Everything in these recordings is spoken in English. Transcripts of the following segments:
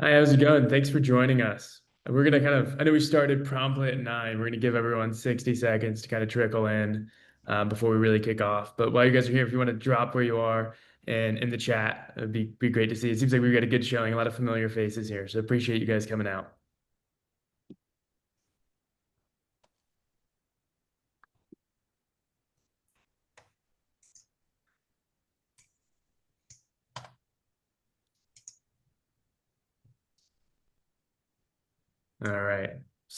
Hi, how's it going? Thanks for joining us. We're gonna I know we started promptly at 9. We're gonna give everyone 60 seconds to kind of trickle in before we really kick off. But while you guys are here, if you want to drop where you are and in the chat, it'd be great to see. It seems like we've got a good showing, a lot of familiar faces here. So appreciate you guys coming out. All right.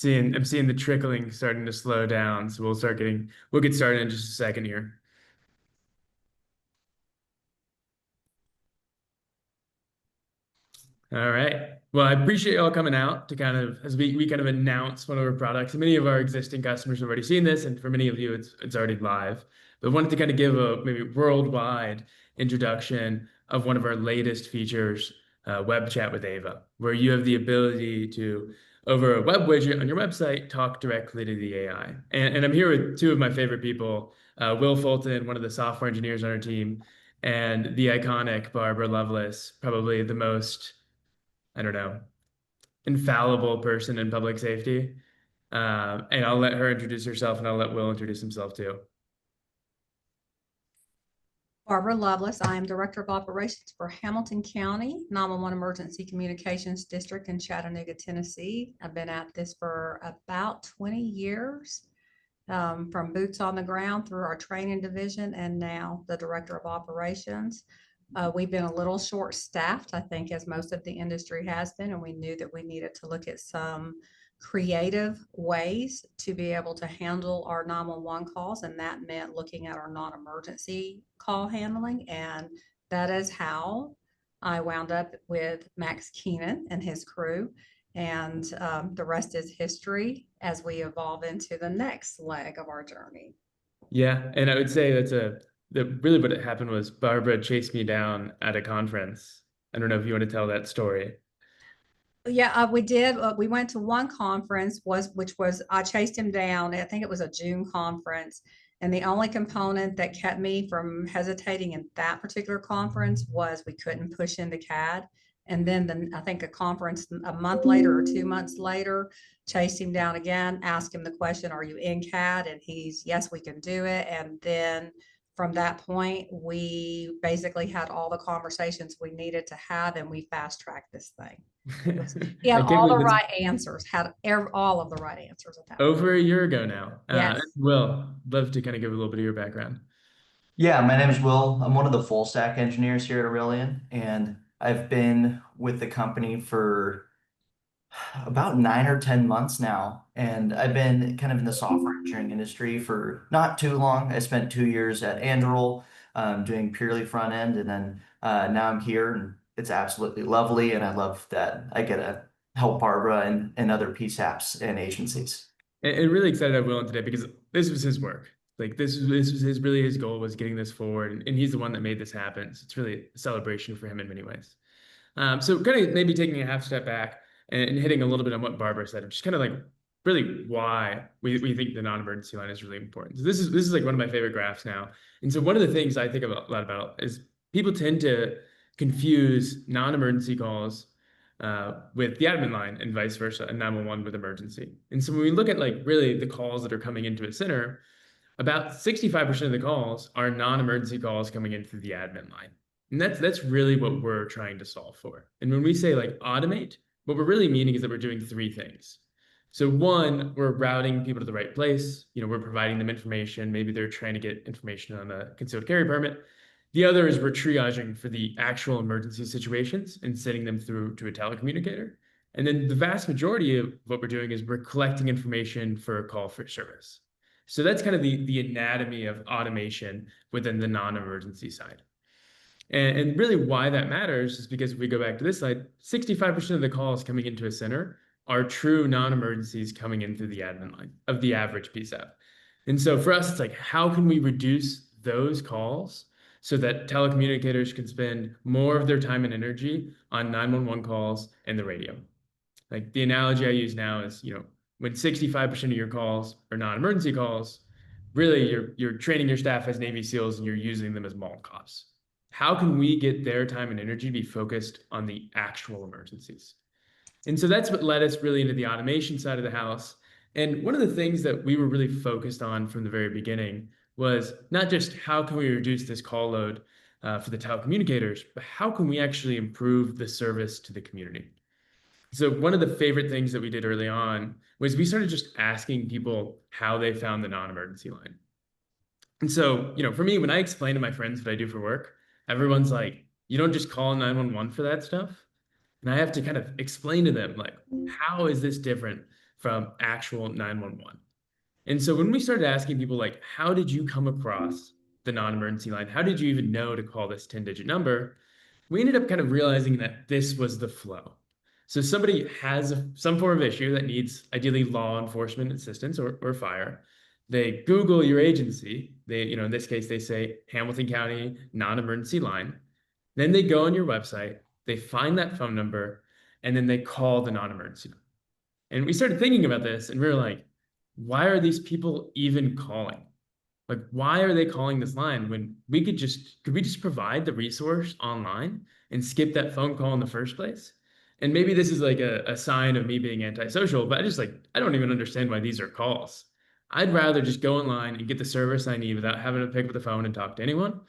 I'm seeing the trickling starting to slow down. So we'll get started in just a second here. All right. Well, I appreciate y'all coming out to kind of as we kind of announce one of our products. Many of our existing customers have already seen this, and for many of you, it's already live. But I wanted to kind of give a maybe worldwide introduction of one of our latest features, Web Chat with Ava, where you have the ability to, over a web widget on your website, talk directly to the AI. And I'm here with two of my favorite people, Will Fulton, one of the software engineers on our team, and the iconic Barbara Lovelace, probably the most I don't know, infallible person in public safety. And I'll let her introduce herself and I'll let Will introduce himself too. Barbara Lovelace. I am Director of Operations for Hamilton County 911 Emergency Communications District in Chattanooga, Tennessee. I've been at this for about 20 years, from boots on the ground through our training division and now the Director of Operations. We've been a little short-staffed, I think, as most of the industry has been, and we knew that we needed to look at some creative ways to be able to handle our 911 calls, and that meant looking at our non-emergency call handling, and that is how I wound up with Max Keenan and his crew, and the rest is history as we evolve into the next leg of our journey. Yeah, and I would say really what happened was Barbara chased me down at a conference. I don't know if you want to tell that story. Yeah, we did. We went to one conference which was I chased him down. I think it was a June conference, and the only component that kept me from hesitating in that particular conference was we couldn't push into CAD. And then I think a conference a month later or 2 months later, chased him down again, asked him the question, "Are you in CAD?" And he's, "Yes, we can do it." And then from that point, we basically had all the conversations we needed to have, and we fast tracked this thing. He had I can't all the believe it's right answers, had all of the right answers at that point. over a year ago now. Yes. Will, love to kind of give a little bit of your background. Yeah, my name is Will. I'm one of the full stack engineers here at Aurelian, and I've been with the company for about 9 or 10 months now. And I've been kind of in the software engineering industry for not too long. I spent 2 years at Anduril, doing purely front end, and then now I'm here, and it's absolutely lovely. And I love that I get to help Barbara and other PSAPs and agencies. And really excited to have Will on today because this was his work. Like this was his really his goal was getting this forward, and he's the one that made this happen. So it's really a celebration for him in many ways. So kind of maybe taking a half step back and hitting a little bit on what Barbara said, just kind of like really why we think the non-emergency line is really important. So this is like one of my favorite graphs now. And so one of the things I think about, a lot about is people tend to confuse non-emergency calls with the admin line and vice versa, and 911 with emergency. And so when we look at like really the calls that are coming into a center, about 65% of the calls are non-emergency calls coming in through the admin line. And that's really what we're trying to solve for. And when we say like automate, what we're really meaning is that we're doing three things. So one, we're routing people to the right place. We're providing them information. Maybe they're trying to get information on a concealed carry permit. The other is we're triaging for the actual emergency situations and sending them through to a telecommunicator. And then the vast majority of what we're doing is we're collecting information for a call for service. So that's kind of the anatomy of automation within the non-emergency side. And really why that matters is because if we go back to this slide, 65% of the calls coming into a center are true non-emergencies coming in through the admin line of the average PSAP. And so for us, it's like, how can we reduce those calls so that telecommunicators can spend more of their time and energy on 911 calls and the radio? Like the analogy I use now is, when 65% of your calls are non-emergency calls, really you're training your staff as Navy SEALs and you're using them as mall cops. how can we get their time and energy to be focused on the actual emergencies? And so that's what led us really into the automation side of the house. And one of the things that we were really focused on from the very beginning was not just how can we reduce this call load for the telecommunicators, but how can we actually improve the service to the community? So one of the favorite things that we did early on was we started just asking people how they found the non-emergency line. And so, for me, when I explain to my friends what I do for work, everyone's like, you don't just call 911 for that stuff. And I have to kind of explain to them, like, how is this different from actual 911? And so when we started asking people, like, how did you come across the non-emergency line? How did you even know to call this 10-digit number? We ended up kind of realizing that this was the flow. So somebody has some form of issue that needs ideally law enforcement assistance or fire. They Google your agency. They, in this case, they say Hamilton County non-emergency line. Then they go on your website, they find that phone number, and then they call the non-emergency number. And we started thinking about this, and we were like, why are these people even calling? Like, why are they calling this line when could we just provide the resource online and skip that phone call in the first place? And maybe this is like a sign of me being antisocial, but I don't even understand why these are calls. I'd rather just go online and get the service I need without having to pick up the phone and talk to anyone.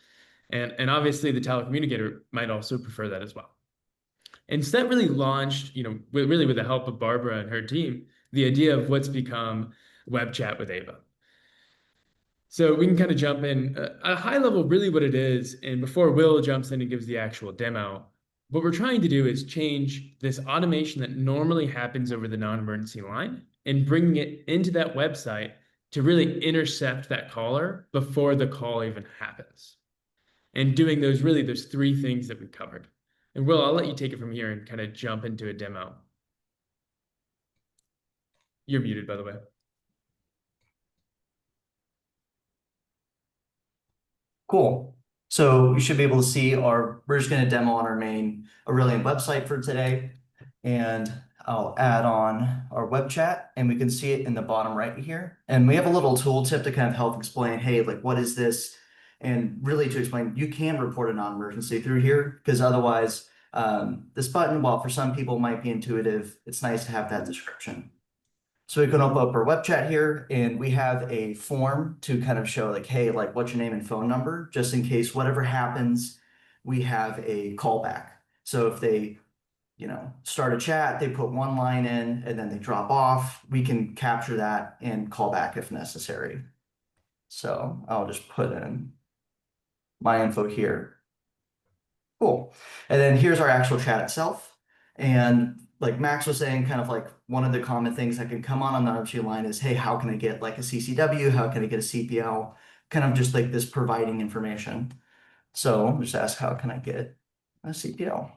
And obviously the telecommunicator might also prefer that as well. And so that really launched, with the help of Barbara and her team, the idea of what's become Web Chat with Ava. So we can kind of jump in at a high level, really what it is. And before Will jumps in and gives the actual demo, what we're trying to do is change this automation that normally happens over the non-emergency line and bringing it into that website to really intercept that caller before the call even happens. And doing those three things that we covered. And Will, I'll let you take it from here and kind of jump into a demo. You're muted, by the way. Cool. So you should be able to see we're just going to demo on our main Aurelian website for today. And I'll add on our web chat and we can see it in the bottom right here. And we have a little tooltip to kind of help explain, hey, like what is this? And really to explain, you can report a non-emergency through here because otherwise this button, while for some people might be intuitive, it's nice to have that description. So we can open up our web chat here and we have a form to kind of show like, hey, like what's your name and phone number, just in case whatever happens, we have a callback. So if they, start a chat, they put one line in and then they drop off, we can capture that and call back if necessary. So I'll just put in my info here. Cool. And then here's our actual chat itself. And like Max was saying, kind of like one of the common things that can come on the emergency line is, hey, how can I get like a CCW? How can I get a CPL? Kind of just like this providing information. So just ask, how can I get a CPL?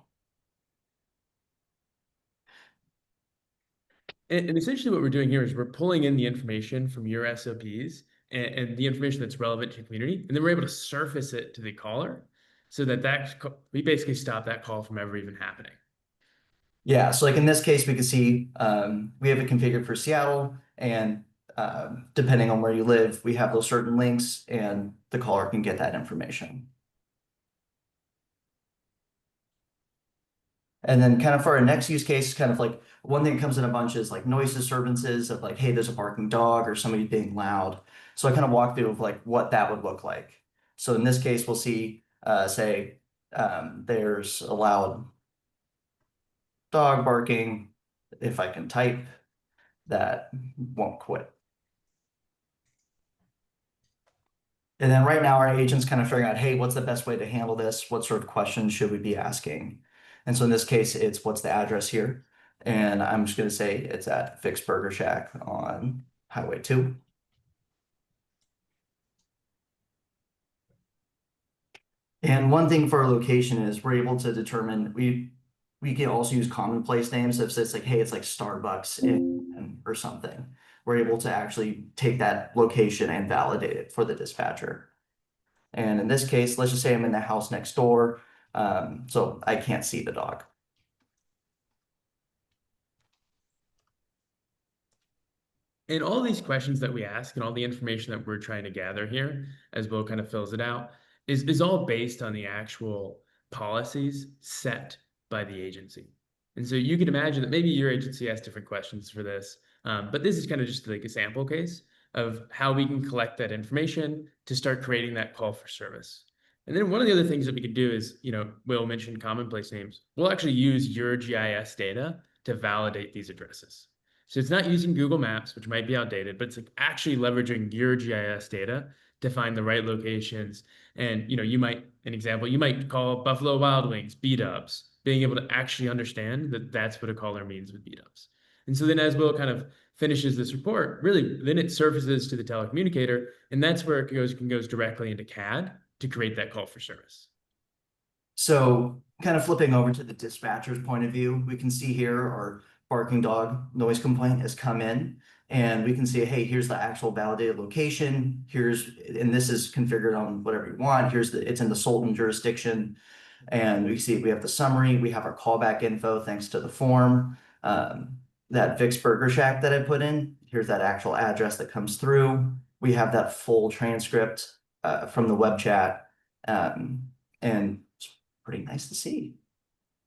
And essentially what we're doing here is we're pulling in the information from your SOPs and the information that's relevant to your community. And then we're able to surface it to the caller so that we basically stop that call from ever even happening. Yeah, so like in this case, we can see we have it configured for Seattle, and depending on where you live, we have those certain links, and the caller can get that information. And then kind of for our next use case, kind of like one thing that comes in a bunch is like noise disturbances of like, hey, there's a barking dog or somebody being loud. So I kind of walk through of like what that would look like. So in this case, we'll see, say, there's a loud dog barking. If I can type, that won't quit. And then right now our agent's kind of figuring out, hey, what's the best way to handle this? What sort of questions should we be asking? And so in this case, it's what's the address here? And I'm just going to say it's at Fixed Burger Shack on Highway 2. And one thing for our location is we're able to determine, we can also use commonplace names. If it's like, hey, it's like Starbucks or something, we're able to actually take that location and validate it for the dispatcher. And in this case, let's just say I'm in the house next door, so I can't see the dog. And all these questions that we ask and all the information that we're trying to gather here, as Will kind of fills it out, is all based on the actual policies set by the agency. And so you can imagine that maybe your agency has different questions for this, but this is kind of just like a sample case of how we can collect that information to start creating that call for service. And then one of the other things that we could do is, Will mentioned commonplace names. We'll actually use your GIS data to validate these addresses. So it's not using Google Maps, which might be outdated, but it's like actually leveraging your GIS data to find the right locations. And you might call Buffalo Wild Wings B-dubs, being able to actually understand that that's what a caller means with B-dubs. And so then as Will kind of finishes this report, really then it surfaces to the telecommunicator, and that's where it goes directly into CAD to create that call for service. So kind of flipping over to the dispatcher's point of view, we can see here our barking dog noise complaint has come in, and we can see, hey, here's the actual validated location. And this is configured on whatever you want. It's in the Sultan jurisdiction. And we see we have the summary, we have our callback info thanks to the form. That Vic's Burger Shack that I put in, here's that actual address that comes through. We have that full transcript from the web chat. And it's pretty nice to see.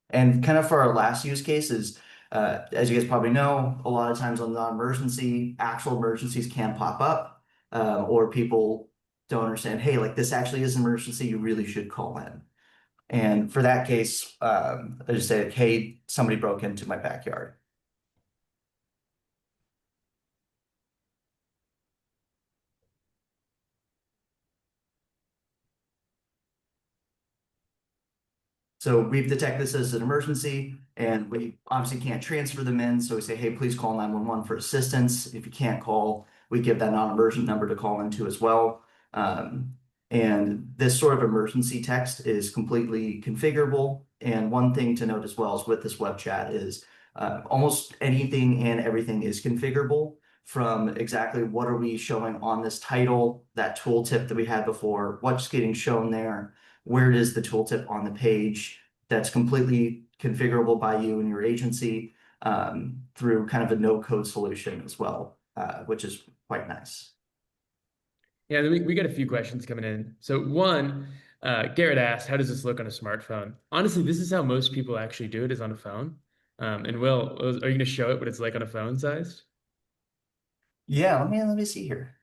And kind of for our last use cases, as you guys probably know, a lot of times on non-emergency, actual emergencies can pop up, or people don't understand, hey, like this actually is an emergency, you really should call in. And for that case, I just say, hey, somebody broke into my backyard. So we've detected this as an emergency, and we obviously can't transfer them in. So we say, hey, please call 911 for assistance. If you can't call, we give that non-emergent number to call into as well. And this sort of emergency text is completely configurable. And one thing to note as well is with this web chat is almost anything and everything is configurable, from exactly what are we showing on this title, that tooltip that we had before, what's getting shown there, where is the tooltip on the page. That's completely configurable by you and your agency through kind of a no-code solution as well, which is quite nice. Yeah, we got a few questions coming in. So one, Garrett asked, how does this look on a smartphone? Honestly, this is how most people actually do it, is on a phone. And Will, are you going to show it what it's like on a phone sized? Yeah, let me see here.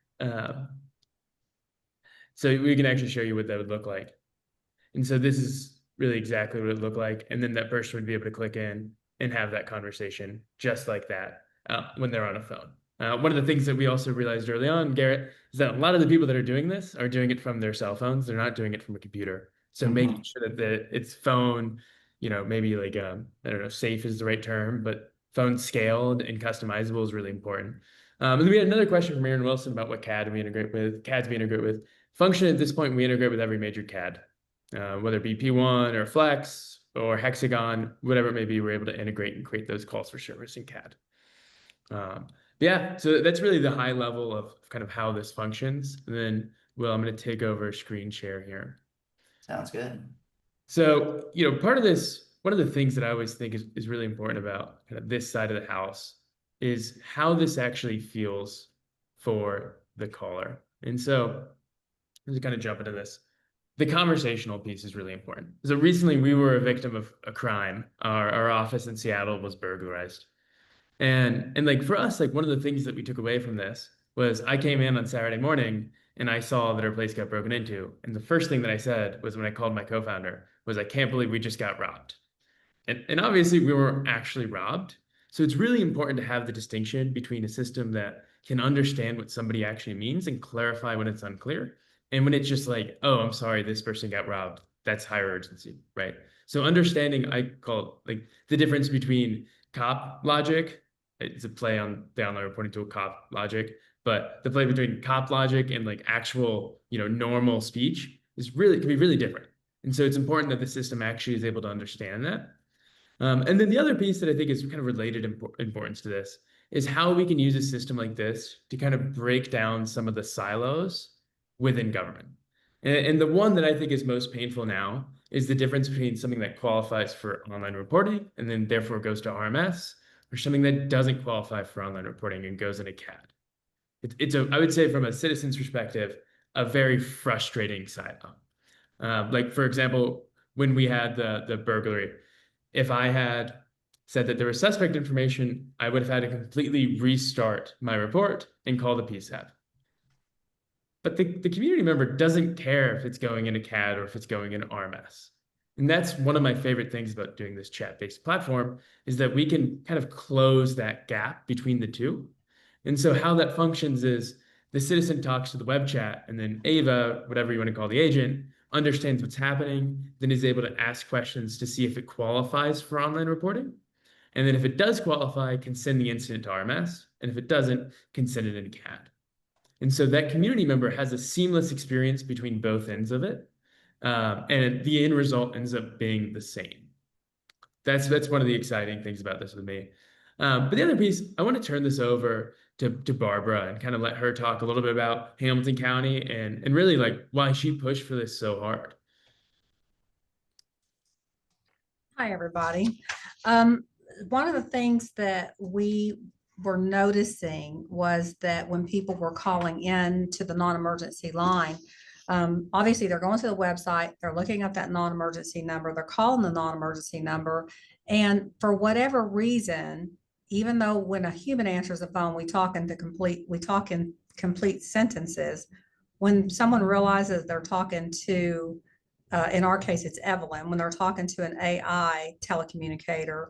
So we can actually show you what that would look like. And so this is really exactly what it would look like. And then that person would be able to click in and have that conversation just like that when they're on a phone. One of the things that we also realized early on, Garrett, is that a lot of the people that are doing this are doing it from their cell phones. They're not doing it from a computer. So making sure that it's phone, maybe like, I don't know, safe is the right term, but phone scaled and customizable is really important. And then we had another question from Aaron Wilson about what CAD we integrate with. CADs we integrate with. Function at this point, we integrate with every major CAD. Whether it be P1 or Flex or Hexagon, whatever it may be, we're able to integrate and create those calls for service in CAD. Yeah, so that's really the high level of kind of how this functions. And then, Will, I'm going to take over screen share here. Sounds good. So, part of this, one of the things that I always think is really important about kind of this side of the house is how this actually feels for the caller. And so, let's kind of jump into this. The conversational piece is really important. So recently we were a victim of a crime. Our office in Seattle was burglarized. And like for us, like one of the things that we took away from this was I came in on Saturday morning and I saw that our place got broken into. And the first thing that I said was when I called my co-founder was, I can't believe we just got robbed. And obviously we weren't actually robbed. So it's really important to have the distinction between a system that can understand what somebody actually means and clarify when it's unclear, and when it's just like, oh, I'm sorry, this person got robbed, that's higher urgency, right? So understanding, I call it like the difference between cop logic, it's a play on the online reporting tool cop logic, but the play between cop logic and like actual, normal speech can be really different. And so it's important that the system actually is able to understand that. And then the other piece that I think is kind of related importance to this is how we can use a system like this to kind of break down some of the silos within government. And the one that I think is most painful now is the difference between something that qualifies for online reporting and then therefore goes to RMS, or something that doesn't qualify for online reporting and goes into CAD. I would say from a citizen's perspective, a very frustrating silo. Like for example, when we had the burglary, if I had said that there was suspect information, I would have had to completely restart my report and call the PSAP. But the community member doesn't care if it's going in a CAD or if it's going in RMS. And that's one of my favorite things about doing this chat-based platform is that we can kind of close that gap between the two. And so how that functions is the citizen talks to the web chat, and then Ava, whatever you want to call the agent, understands what's happening, then is able to ask questions to see if it qualifies for online reporting. And then if it does qualify, can send the incident to RMS. And if it doesn't, can send it in CAD. And so that community member has a seamless experience between both ends of it. And the end result ends up being the same. That's one of the exciting things about this with me. But the other piece, I want to turn this over to Barbara and kind of let her talk a little bit about Hamilton County and really like why she pushed for this so hard. Hi, everybody. One of the things that we were noticing was that when people were calling in to the non-emergency line, obviously they're going to the website, they're looking up that non-emergency number, they're calling the non-emergency number, and for whatever reason, even though when a human answers the phone, we talk in complete sentences. When someone realizes they're talking to in our case, it's Evelyn, when they're talking to an AI telecommunicator,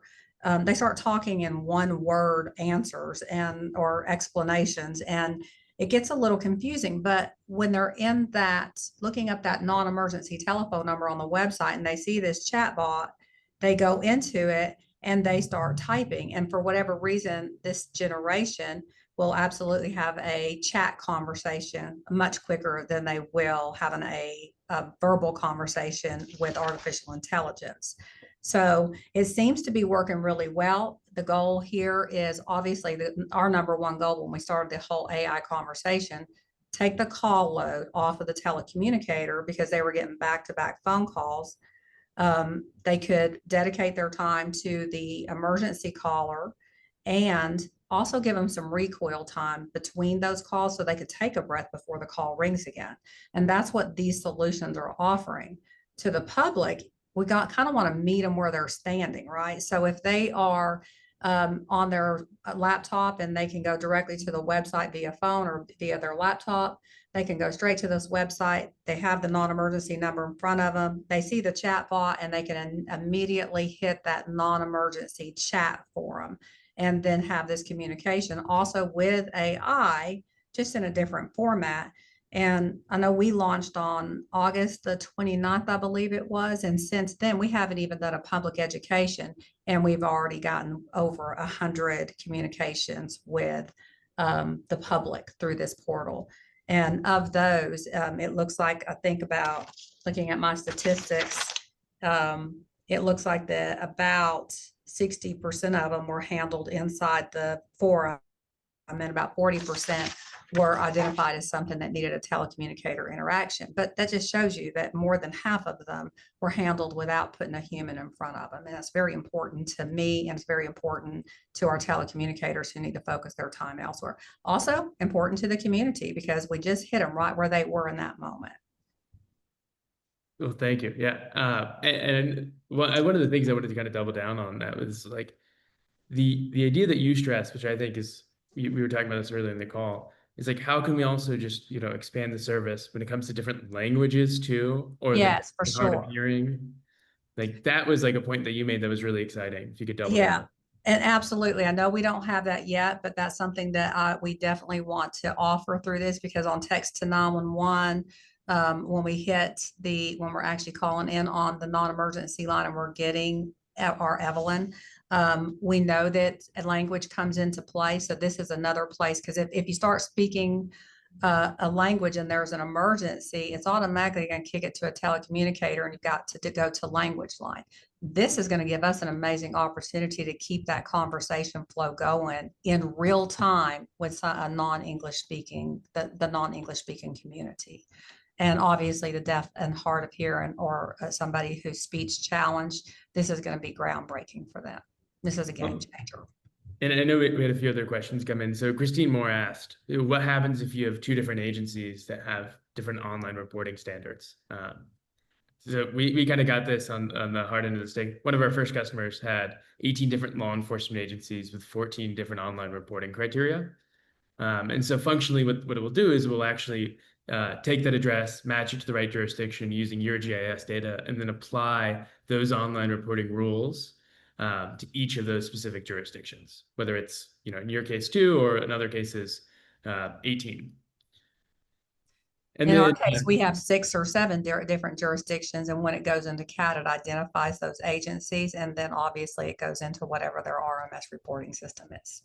they start talking in one word answers or explanations, and it gets a little confusing. But when they're in that, looking up that non-emergency telephone number on the website and they see this chat bot, they go into it and they start typing. And for whatever reason, this generation will absolutely have a chat conversation much quicker than they will having a verbal conversation with artificial intelligence. So it seems to be working really well. The goal here is obviously our number one goal when we started the whole AI conversation, take the call load off of the telecommunicator because they were getting back-to-back phone calls. They could dedicate their time to the emergency caller and also give them some recoil time between those calls so they could take a breath before the call rings again. And that's what these solutions are offering to the public. We kind of want to meet them where they're standing, right? So if they are on their laptop and they can go directly to the website via phone or via their laptop, they can go straight to this website. They have the non-emergency number in front of them. They see the chat bot and they can immediately hit that non-emergency chat for them and then have this communication also with AI, just in a different format. And I know we launched on August the 29th, I believe it was. And since then, we haven't even done a public education. And we've already gotten over 100 communications with the public through this portal. And of those, it looks like, I think about looking at my statistics, it looks like that about 60% of them were handled inside the forum, and about 40% were identified as something that needed a telecommunicator interaction. But that just shows you that more than half of them were handled without putting a human in front of them. And that's very important to me, and it's very important to our telecommunicators who need to focus their time elsewhere. Also important to the community because we just hit them right where they were in that moment. Well, thank you. Yeah. And one of the things I wanted to kind of double down on that was like the idea that you stress, which I think is, we were talking about this earlier in the call, is like, how can we also just, expand the service when it comes to different languages too, or yes, for hard of sure. hearing? Like that was like a point that you made that was really exciting. If you could double Yeah. down. And absolutely. I know we don't have that yet, but that's something that we definitely want to offer through this, because on text to 911, when we're actually calling in on the non-emergency line and we're getting our Evelyn, we know that a language comes into play. So this is another place, because if you start speaking a language and there's an emergency, it's automatically going to kick it to a telecommunicator and you've got to go to language line. This is going to give us an amazing opportunity to keep that conversation flow going in real time with a non-English speaking, the non-English speaking community. And obviously the deaf and hard of hearing or somebody who's speech challenged, this is going to be groundbreaking for them. This is a game changer. And I know we had a few other questions come in. So Christine Moore asked, what happens if you have two different agencies that have different online reporting standards? So we kind of got this on the hard end of the stick. One of our first customers had 18 different law enforcement agencies with 14 different online reporting criteria. And so functionally, what it will do is it will actually take that address, match it to the right jurisdiction using your GIS data, and then apply those online reporting rules to each of those specific jurisdictions, whether it's, in your case 2 or in other cases 18. And In our then case, we have 6 or 7 different jurisdictions, and when it goes into CAD, it identifies those agencies, and then obviously it goes into whatever their RMS reporting system is.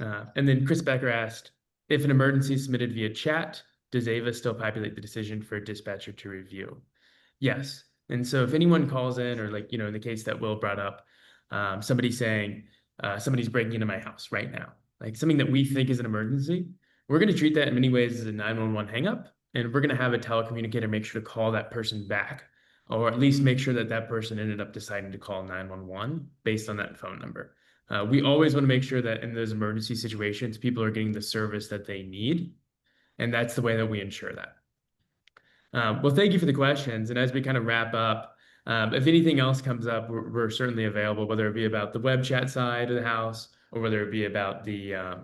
And then Chris Becker asked, if an emergency is submitted via chat, does Ava still populate the decision for a dispatcher to review? Yes. And so if anyone calls in, or like, in the case that Will brought up, somebody saying somebody's breaking into my house right now, like something that we think is an emergency, we're going to treat that in many ways as a 911 hangup. And we're going to have a telecommunicator make sure to call that person back, or at least make sure that that person ended up deciding to call 911 based on that phone number. We always want to make sure that in those emergency situations, people are getting the service that they need. And that's the way that we ensure that. Well, thank you for the questions. And as we kind of wrap up, if anything else comes up, we're certainly available, whether it be about the web chat side of the house or whether it be about the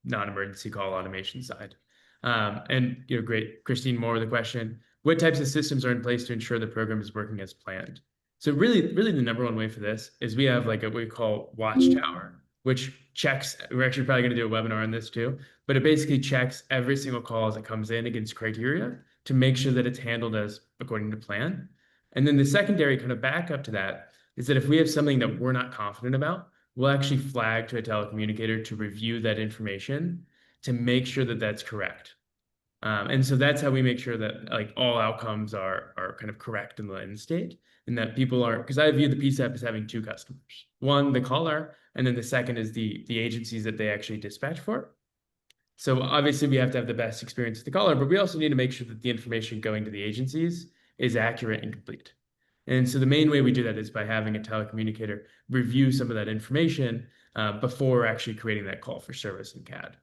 non-emergency call automation side. And great, Christine Moore with the question: what types of systems are in place to ensure the program is working as planned? So really the number one way for this is we have like what we call Watchtower, which checks. We're actually probably going to do a webinar on this too, but it basically checks every single call as it comes in against criteria to make sure that it's handled as according to plan. And then the secondary kind of backup to that is that if we have something that we're not confident about, we'll actually flag to a telecommunicator to review that information to make sure that that's correct. And so that's how we make sure that like all outcomes are kind of correct in the end state, and that people are, because I view the PSAP as having 2 customers. One, the caller, and then the second is the agencies that they actually dispatch for. So obviously we have to have the best experience with the caller, but we also need to make sure that the information going to the agencies is accurate and complete. And so the main way we do that is by having a telecommunicator review some of that information before actually creating that call for service in CAD.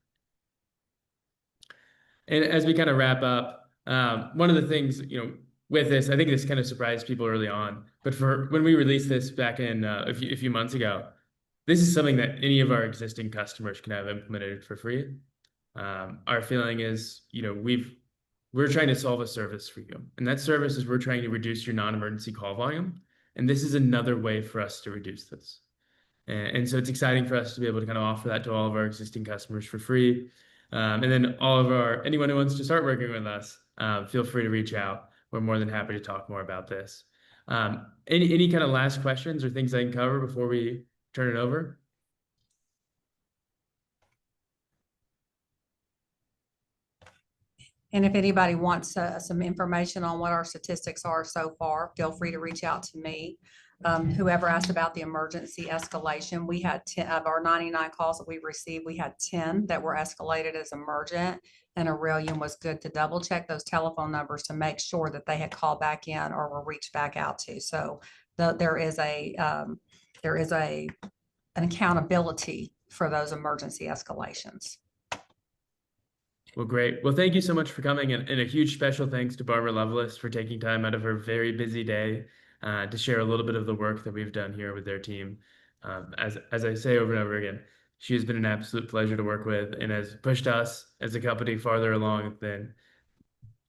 And as we kind of wrap up, one of the things, with this, I think this kind of surprised people early on, but for when we released this back in a few months ago, this is something that any of our existing customers can have implemented for free. Our feeling is, we're trying to solve a service for you. And that service is we're trying to reduce your non-emergency call volume. And this is another way for us to reduce this. And so it's exciting for us to be able to kind of offer that to all of our existing customers for free. And then anyone who wants to start working with us, feel free to reach out. We're more than happy to talk more about this. Any kind of last questions or things I can cover before we turn it over? And if anybody wants some information on what our statistics are so far, feel free to reach out to me. Whoever asked about the emergency escalation, we had 10 of our 99 calls that we received. We had 10 that were escalated as emergent, and Aurelian was good to double check those telephone numbers to make sure that they had called back in or were reached back out to. So there is an accountability for those emergency escalations. Well, great. Well, thank you so much for coming, and a huge special thanks to Barbara Lovelace for taking time out of her very busy day to share a little bit of the work that we've done here with their team. As I say over and over again, she has been an absolute pleasure to work with and has pushed us as a company farther along than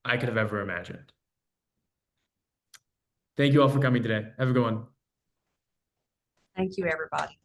I could have ever imagined. Thank you all for coming today. Have a good one. Thank you, everybody.